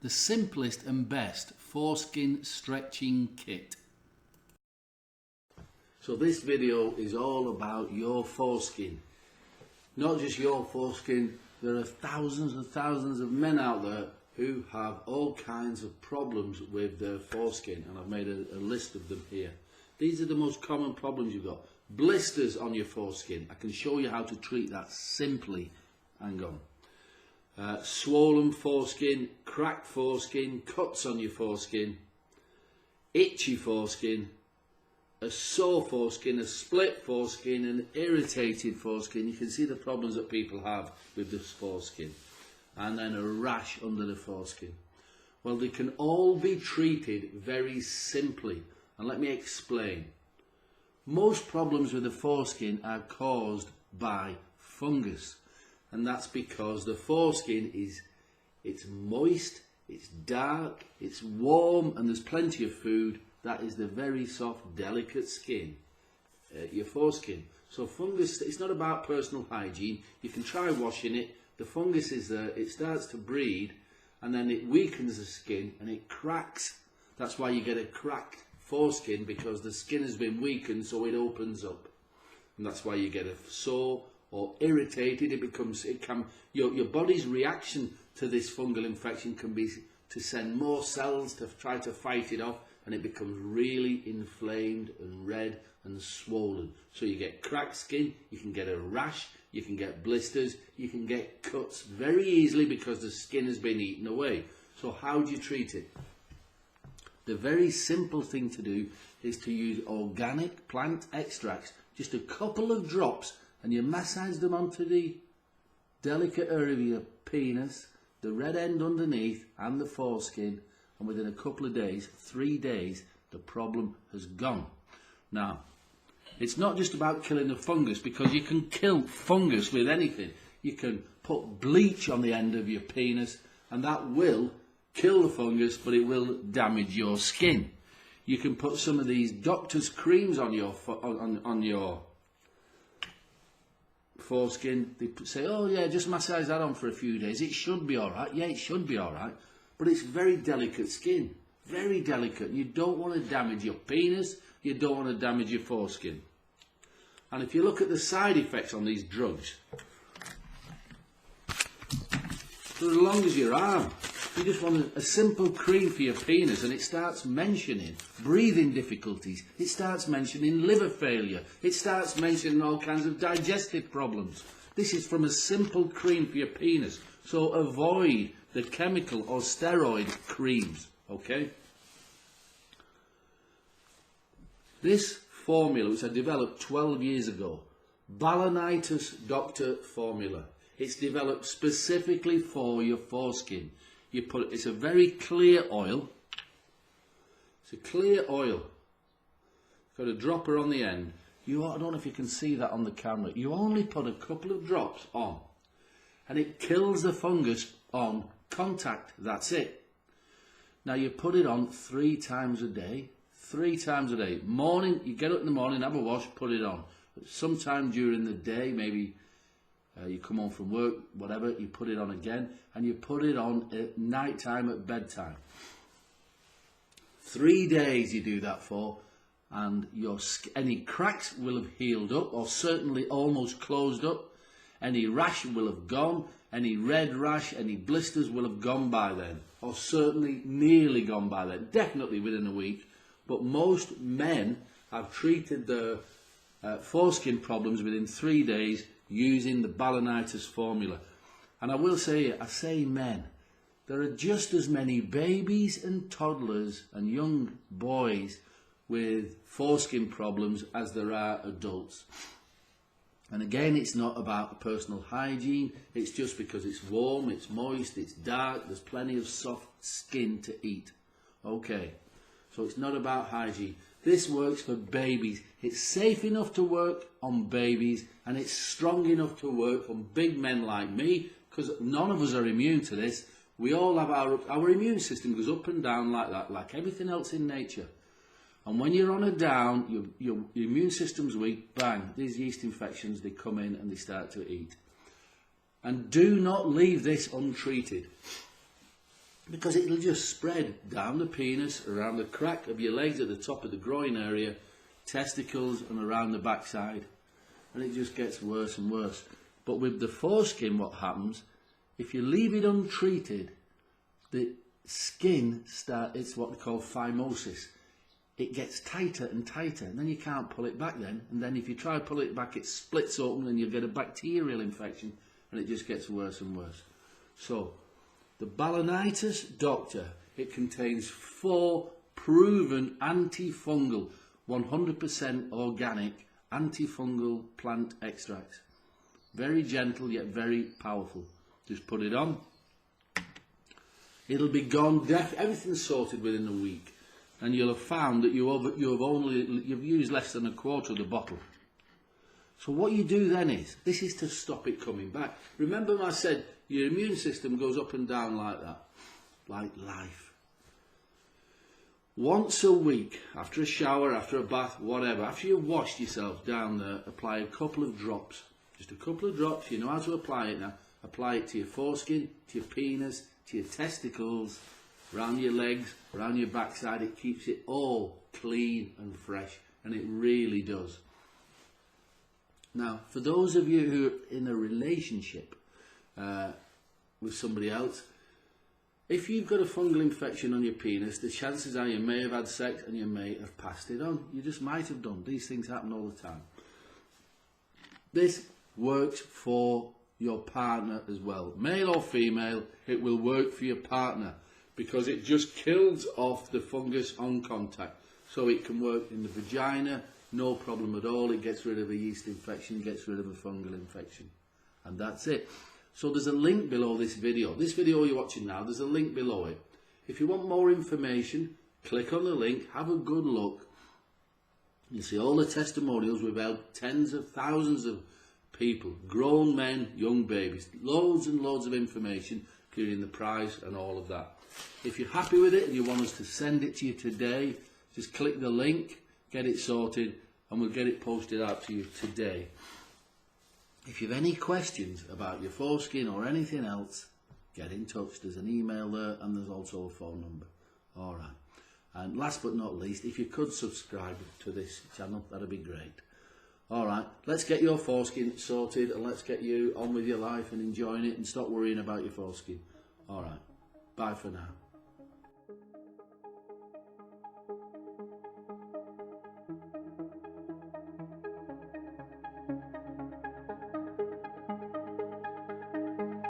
the simplest and best foreskin stretching kit. So this video is all about your foreskin. Not just your foreskin, there are thousands and thousands of men out there who have all kinds of problems with their foreskin, and I've made a list of them here. These are the most common problems you've got. Blisters on your foreskin. I can show you how to treat that simply. Hang on. Swollen foreskin, cracked foreskin, cuts on your foreskin, itchy foreskin, a sore foreskin, a split foreskin, an irritated foreskin. You can see the problems that people have with this foreskin. And then a rash under the foreskin. Well, they can all be treated very simply. And let me explain. Most problems with the foreskin are caused by fungus. And that's because the foreskin it's moist, it's dark, it's warm, and there's plenty of food. That is the very soft, delicate skin, your foreskin. So fungus, it's not about personal hygiene. You can try washing it. The fungus is there, it starts to breed, and then it weakens the skin and it cracks. That's why you get a cracked foreskin, because the skin has been weakened, so it opens up. And that's why you get a sore or irritated. Your body's reaction to this fungal infection can be to send more cells to try to fight it off, and it becomes really inflamed and red and swollen. So you get cracked skin, you can get a rash, you can get blisters, you can get cuts very easily because the skin has been eaten away. So how do you treat it? The very simple thing to do is to use organic plant extracts, just a couple of drops, and you massage them onto the delicate area of your penis, the red end underneath and the foreskin, and within a couple of days, 3 days, the problem has gone. Now, it's not just about killing the fungus, because you can kill fungus with anything. You can put bleach on the end of your penis, and that will kill the fungus, but it will damage your skin. You can put some of these doctor's creams on your foreskin. They say, oh yeah, just massage that on for a few days. It should be all right. Yeah, it should be all right. But it's very delicate skin. Very delicate. You don't want to damage your penis. You don't want to damage your foreskin. And if you look at the side effects on these drugs, they're as long as your arm. You just want a simple cream for your penis, and it starts mentioning breathing difficulties. It starts mentioning liver failure. It starts mentioning all kinds of digestive problems. This is from a simple cream for your penis. So avoid the chemical or steroid creams, okay? This formula, which I developed 12 years ago, Balanitis Doctor Formula. It's developed specifically for your foreskin. It's a very clear oil. It's a clear oil. It's got a dropper on the end. I don't know if you can see that on the camera. You only put a couple of drops on, and it kills the fungus on contact. That's it. Now you put it on 3 times a day. 3 times a day. Morning, you get up in the morning, have a wash, put it on. But sometime during the day, maybe you come home from work, whatever, you put it on again, and you put it on at night time, at bedtime. 3 days you do that for, and any cracks will have healed up, or certainly almost closed up. Any rash will have gone. Any red rash, any blisters will have gone by then, or certainly nearly gone by then, definitely within a week. But most men have treated their foreskin problems within 3 days using the Balanitis formula. And I will say, I say men, there are just as many babies and toddlers and young boys with foreskin problems as there are adults. And again, it's not about personal hygiene. It's just because it's warm, it's moist, it's dark, there's plenty of soft skin to eat. Okay, so it's not about hygiene. This works for babies. It's safe enough to work on babies, and it's strong enough to work on big men like me, because none of us are immune to this. We all have our immune system goes up and down like that, like everything else in nature. And when you're on a down, your immune system's weak, bang, these yeast infections, they come in and they start to eat. And do not leave this untreated. because it'll just spread down the penis, around the crack of your legs at the top of the groin area, testicles and around the backside, and it just gets worse and worse. But with the foreskin, what happens, if you leave it untreated, the skin it's what we call phimosis. It gets tighter and tighter, and then you can't pull it back then, and then if you try to pull it back, it splits open and you get a bacterial infection, and it just gets worse and worse. So the Balanitis Doctor, it contains 4 proven antifungal, 100% organic antifungal plant extracts. Very gentle yet very powerful. Just put it on. It'll be gone. Everything's sorted within a week, and you'll have found that you've used less than a quarter of the bottle. So what you do then is, this is to stop it coming back. Remember I said your immune system goes up and down like that, like life. Once a week, after a shower, after a bath, whatever, after you've washed yourself down there, apply a couple of drops. Just a couple of drops. You know how to apply it now. Apply it to your foreskin, to your penis, to your testicles, around your legs, around your backside. It keeps it all clean and fresh, and it really does. Now, for those of you who are in a relationship with somebody else, if you've got a fungal infection on your penis, the chances are you may have had sex and you may have passed it on. You just might have done. These things happen all the time. This works for your partner as well. Male or female, it will work for your partner because it just kills off the fungus on contact. So it can work in the vagina, no problem at all. It gets rid of a yeast infection, gets rid of a fungal infection. And that's it. So there's a link below this video. This video you're watching now, there's a link below it. If you want more information, click on the link, have a good look. You see all the testimonials. We've helped tens of thousands of people, grown men, young babies, loads and loads of information, including the price and all of that. If you're happy with it and you want us to send it to you today, just click the link, get it sorted, and we'll get it posted out to you today. If you have any questions about your foreskin or anything else, get in touch. There's an email there and there's also a phone number. All right. And last but not least, if you could subscribe to this channel, that'd be great. All right, let's get your foreskin sorted and let's get you on with your life and enjoying it and stop worrying about your foreskin. All right, bye for now.